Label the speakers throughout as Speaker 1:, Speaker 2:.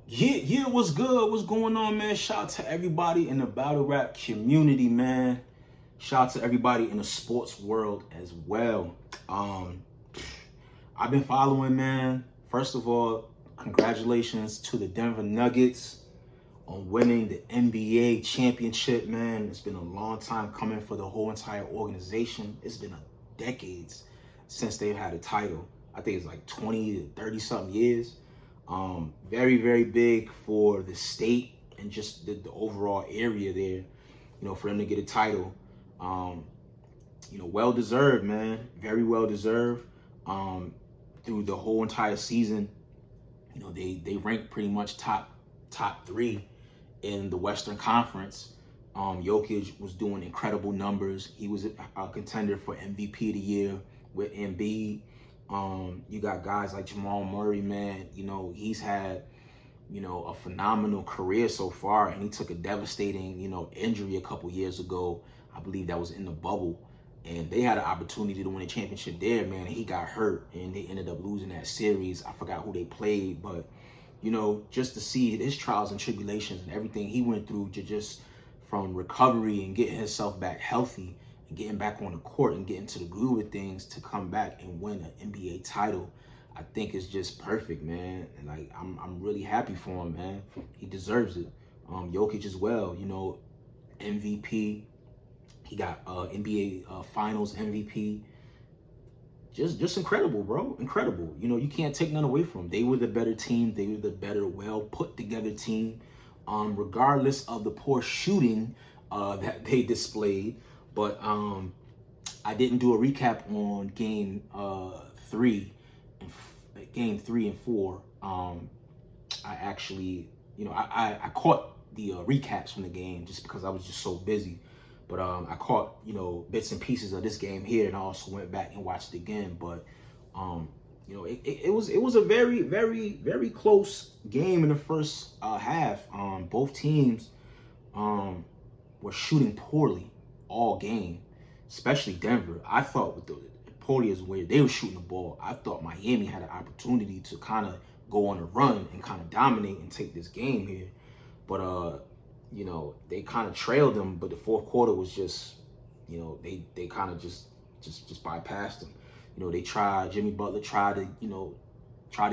Speaker 1: Yeah, what's good? What's going on, man? Shout out to everybody in the battle rap community, man. Shout out to everybody in the sports world as well. Um, I've been following, man. First of all, congratulations to the Denver Nuggets on winning the NBA championship, man. It's been a long time coming for the whole entire organization. It's been decades since they've had a title. I think it's like 20 to 30 something years. Very, very big for the state and just the overall area there, for them to get a title. Um, well deserved, man. Very well deserved. Through the whole entire season, they ranked pretty much top three in the Western Conference. Jokic was doing incredible numbers. He was a contender for MVP of the year with Embiid. You got guys like Jamal Murray, man. He's had, a phenomenal career so far, and he took a devastating, injury a couple years ago. I believe that was in the bubble, and they had an opportunity to win a championship there, man. And he got hurt, and they ended up losing that series. I forgot who they played, but just to see his trials and tribulations and everything he went through to just from recovery and getting himself back healthy and getting back on the court and getting to the groove of things to come back and win an NBA title, I think is just perfect, man. And like I'm really happy for him, man. He deserves it. Jokic as well, MVP. He got NBA Finals MVP. Just incredible, bro. Incredible. You can't take none away from them. They were the better team. They were the better, well put together team. Regardless of the poor shooting that they displayed. But I didn't do a recap on game 3 and 4. I actually, I caught the recaps from the game just because I was just so busy. But I caught, bits and pieces of this game here, and I also went back and watched it again. But it was a very, very, very close game in the first half. Both teams were shooting poorly all game, especially Denver. I thought with the poorly as way they were shooting the ball, I thought Miami had an opportunity to kind of go on a run and kind of dominate and take this game here. But they kind of trailed them, but the fourth quarter was just, they kind of just bypassed them. Jimmy Butler tried to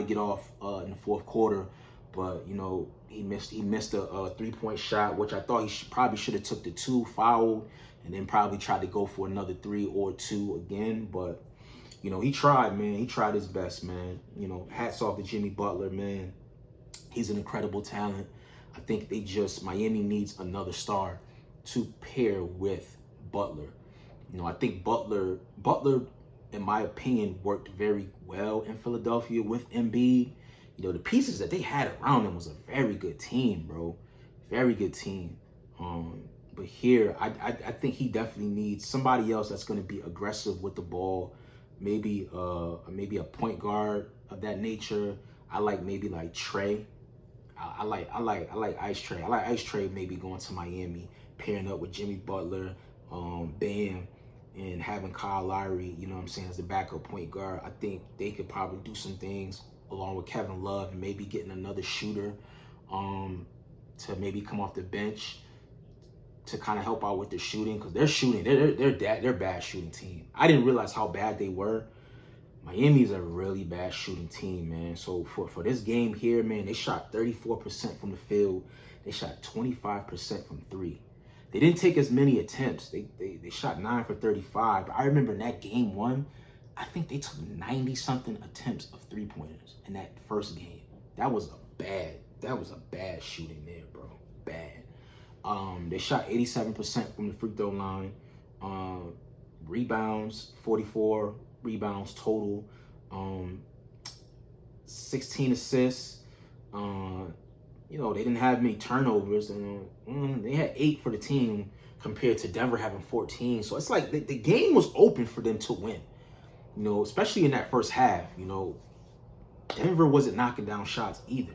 Speaker 1: get off in the fourth quarter, but he missed a 3-point shot, which I thought he probably should have took the 2, fouled, and then probably tried to go for another 3 or 2 again. But he tried, man. He tried his best, man. Hats off to Jimmy Butler, man. He's an incredible talent. I think Miami needs another star to pair with Butler. I think Butler, in my opinion, worked very well in Philadelphia with Embiid. The pieces that they had around him was a very good team, bro. Very good team. But here, I think he definitely needs somebody else that's going to be aggressive with the ball. Maybe a point guard of that nature. I like maybe like Trey. I like Ice Trey. I like Ice Trey maybe going to Miami, pairing up with Jimmy Butler, Bam, and having Kyle Lowry, as the backup point guard. I think they could probably do some things along with Kevin Love and maybe getting another shooter to maybe come off the bench to kind of help out with the shooting, because they're shooting. They're a bad shooting team. I didn't realize how bad they were. Miami's a really bad shooting team, man. So for this game here, man, they shot 34% from the field. They shot 25% from 3. They didn't take as many attempts. They shot 9 for 35. But I remember in that game 1, I think they took 90-something attempts of 3-pointers in that first game. That was a bad shooting there, bro. Bad. They shot 87% from the free throw line. Rebounds, 44 rebounds total, 16 assists. They didn't have many turnovers, and they had 8 for the team compared to Denver having 14. So it's like the game was open for them to win, especially in that first half. Denver wasn't knocking down shots either.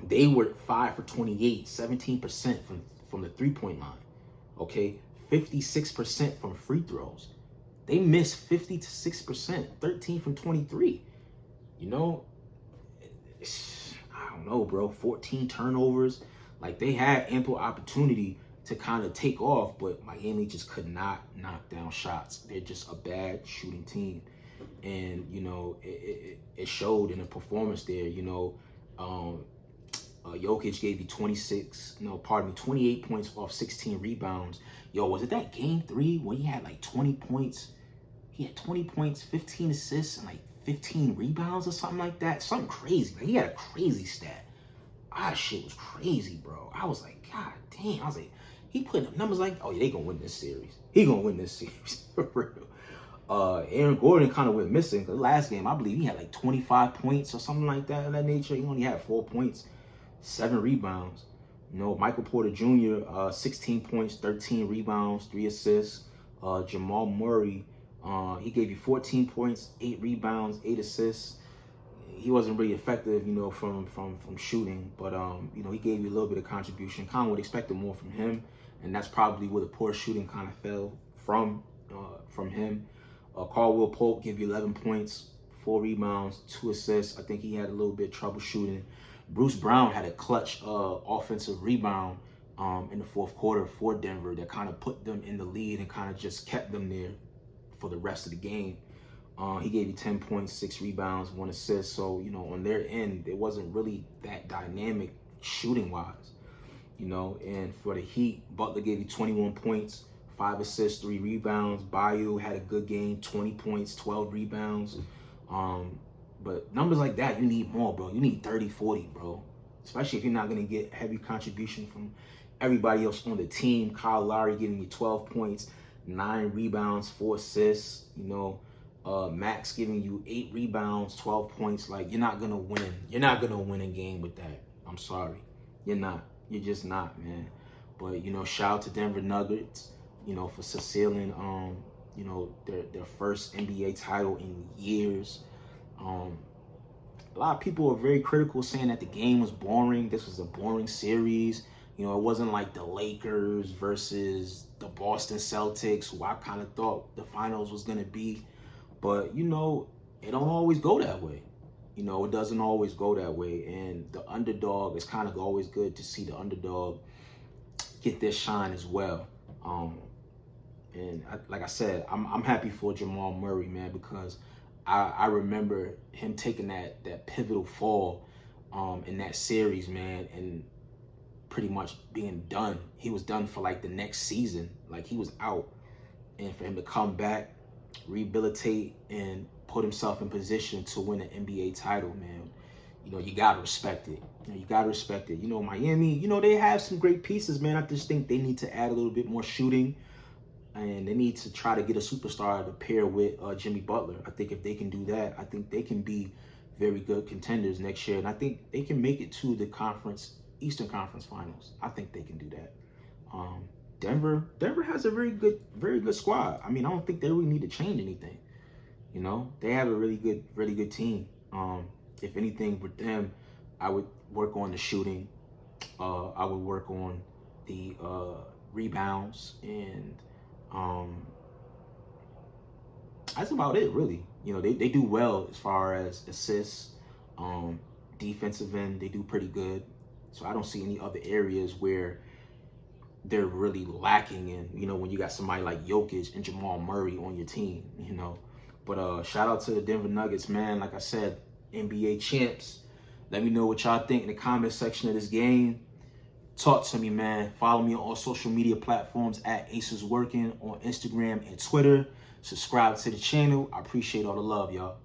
Speaker 1: They were 5 for 28, 17% from the 3-point line. Okay, 56% from free throws. They missed 56%, 13 from 23. don't know, bro, 14 turnovers. Like, they had ample opportunity to kind of take off, but Miami just could not knock down shots. They're just a bad shooting team. And, you know, it showed in the performance there. You know, Jokic gave you 28 points off 16 rebounds. Yo, was it that game 3 when he had like 20 points? He had 20 points, 15 assists, and like 15 rebounds or something like that. Something crazy. Like, he had a crazy stat. Shit was crazy, bro. I was like, God damn. I was like, he putting up numbers like, oh yeah, they gonna win this series. He gonna win this series for real. Aaron Gordon kind of went missing. The last game, I believe he had like 25 points or something like that of that nature. He only had 4 points, 7 rebounds. You know, Michael Porter Jr., 16 points, 13 rebounds, 3 assists. Jamal Murray, he gave you 14 points, 8 rebounds, 8 assists. He wasn't really effective, you know, from shooting, but you know, he gave you a little bit of contribution. Kind of would expect more from him, and that's probably where the poor shooting kind of fell from him. Caldwell Pope gave you 11 points, 4 rebounds, 2 assists. I think he had a little bit of trouble shooting. Bruce Brown had a clutch offensive rebound in the fourth quarter for Denver that kind of put them in the lead and kind of just kept them there for the rest of the game. He gave you 10 points, 6 rebounds, 1 assist. So, you know, on their end, it wasn't really that dynamic shooting-wise, you know. And for the Heat, Butler gave you 21 points, 5 assists, 3 rebounds. Bayou had a good game, 20 points, 12 rebounds. But numbers like that, you need more, bro. You need 30, 40, bro. Especially if you're not going to get heavy contribution from everybody else on the team. Kyle Lowry giving you 12 points, 9 rebounds, 4 assists, you know. Max giving you 8 rebounds, 12 points. Like, you're not going to win. You're not going to win a game with that. I'm sorry. You're not. You're just not, man. But, you know, shout out to Denver Nuggets, you know, for sealing, you know, their first NBA title in years. A lot of people are very critical, saying that the game was boring. This was a boring series. You know, it wasn't like the Lakers versus the Boston Celtics, who I kind of thought the finals was going to be. But, you know, it don't always go that way. You know, it doesn't always go that way. And the underdog, it's kind of always good to see the underdog get their shine as well. Like I said, I'm happy for Jamal Murray, man, because I remember him taking that pivotal fall in that series, man, and pretty much being done. He was done for like the next season. Like, he was out. And for him to come back, rehabilitate, and put himself in position to win an NBA title, man, you know, you got to respect it. You got to respect it. You know, Miami, you know, they have some great pieces, man. I just think they need to add a little bit more shooting. And they need to try to get a superstar to pair with Jimmy Butler. I think if they can do that, I think they can be very good contenders next year. And I think they can make it to the Eastern Conference Finals. I think they can do that. Denver has a very good squad. I mean, I don't think they really need to change anything. You know, they have a really good team. If anything, with them, I would work on the shooting. I would work on the rebounds, and that's about it, really. You know, they do well as far as assists, defensive end, they do pretty good. So I don't see any other areas where they're really lacking in, you know, when you got somebody like Jokic and Jamal Murray on your team, you know. But shout out to the Denver Nuggets, man. Like I said, NBA champs. Let me know what y'all think in the comment section of this game. Talk to me, man. Follow me on all social media platforms at AceIsWorking on Instagram and Twitter. Subscribe to the channel. I appreciate all the love, y'all.